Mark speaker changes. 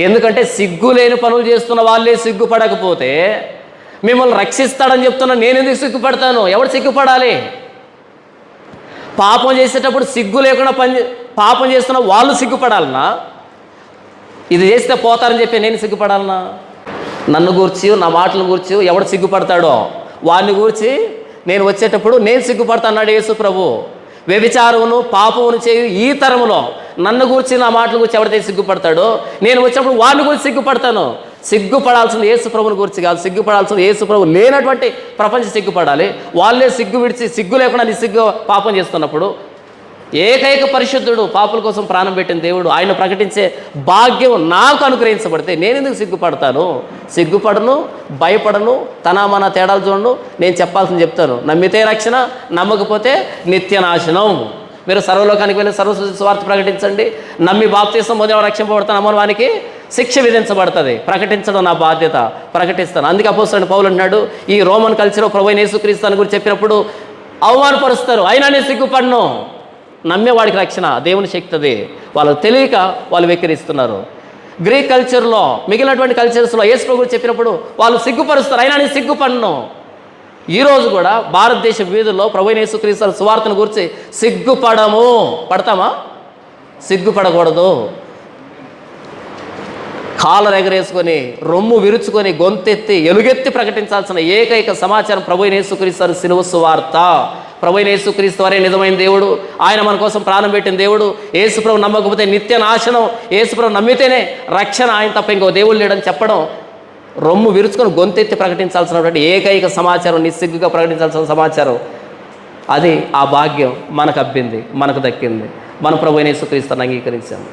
Speaker 1: ఎందుకంటే సిగ్గు లేని పనులు చేస్తున్న వాళ్ళే సిగ్గుపడకపోతే మిమ్మల్ని రక్షిస్తాడని చెప్తున్నా నేను ఎందుకు సిగ్గుపడతాను? ఎవడు సిగ్గుపడాలి? పాపం చేసేటప్పుడు సిగ్గు లేకుండా పాపం చేస్తున్న వాళ్ళు సిగ్గుపడాలన్నా? ఇది చేస్తే పోతారని చెప్పి నేను సిగ్గుపడాలన్నా? నన్ను గూర్చి నా మాటలను గూర్చి ఎవడు సిగ్గుపడతాడో వాడిని గూర్చి నేను వచ్చేటప్పుడు నేను సిగ్గుపడతా అన్నాడు యేసు ప్రభు. వ్యభిచారమును పాపమును చేయు ఈ తరములో నన్ను గూర్చి నా మాటల గురించి ఎవడైతే సిగ్గుపడతాడో నేను వచ్చినప్పుడు వాడిని గురించి సిగ్గుపడతాను. సిగ్గుపడాల్సింది యేసు ప్రభుని గురించి కాదు, సిగ్గుపడాల్సింది యేసు ప్రభు లేనటువంటి ప్రపంచం సిగ్గుపడాలి. వాళ్ళే సిగ్గు విడిచి సిగ్గు లేకుండా నిస్సిగ్గు పాపం చేస్తున్నప్పుడు ఏకైక పరిశుద్ధుడు పాపుల కోసం ప్రాణం పెట్టిన దేవుడు ఆయన ప్రకటించే భాగ్యం నాకు అనుగ్రహించబడితే నేను ఎందుకు సిగ్గుపడతాను? సిగ్గుపడను, భయపడను, మన తేడాలు చూడను. నేను చెప్పాల్సింది చెప్తాను. నమ్మితే రక్షణ, నమ్మకపోతే నిత్యనాశనం. మీరు సర్వలోకానికి వెళ్ళి సువార్త ప్రకటించండి. నమ్మి బాప్తిసం పొందేవాడు రక్షింపబడతాను, నమ్మని వానికి శిక్ష విధించబడుతుంది. ప్రకటించడం నా బాధ్యత, ప్రకటిస్తాను. అందుకే అపోస్తలుడైన పౌలు అంటున్నాడు, ఈ రోమన్ కల్చర్లో ప్రభువైన యేసుక్రీస్తు అని గురించి చెప్పినప్పుడు అవమానపరుస్తారు, అయినా నేను సిగ్గుపడను. నమ్మేవాడికి రక్షణ, దేవుని శక్తి అది. వాళ్ళకు తెలియక వాళ్ళు వెక్కిరిస్తున్నారు. గ్రీక్ కల్చర్లో మిగిలినటువంటి కల్చర్స్లో యేసు ప్రభు గురించి చెప్పినప్పుడు వాళ్ళు సిగ్గుపరుస్తారు, అయినా నేను సిగ్గుపడను. ఈరోజు కూడా భారతదేశ వీధుల్లో ప్రభువైన యేసుక్రీస్తు సువార్తను గురించి సిగ్గుపడము. పడతామా? సిగ్గుపడకూడదు. కాళ్ళను ఎగరేసుకొని రొమ్ము విరుచుకొని గొంతెత్తి ఎలుగెత్తి ప్రకటించాల్సిన ఏకైక సమాచారం ప్రభువైన యేసుక్రీస్తు సిలువ సువార్త. ప్రభువైన యేసుక్రీస్తు వారే నిజమైన దేవుడు, ఆయన మన కోసం ప్రాణం పెట్టిన దేవుడు. యేసు ప్రభు నమ్మకపోతే నిత్య నాశనం, యేసు ప్రభు నమ్మితేనే రక్షణ, ఆయన తప్ప ఇంకో దేవుడు లేడని చెప్పడం, రొమ్ము విరుచుకొని గొంతెత్తి ప్రకటించాల్సినటువంటి ఏకైక సమాచారం, నిస్సిగ్గుగా ప్రకటించాల్సిన సమాచారం, అది ఆ భాగ్యం మనకు అబ్బింది, మనకు దక్కింది. మన ప్రభువైన యేసుక్రీస్తుని అంగీకరించాము.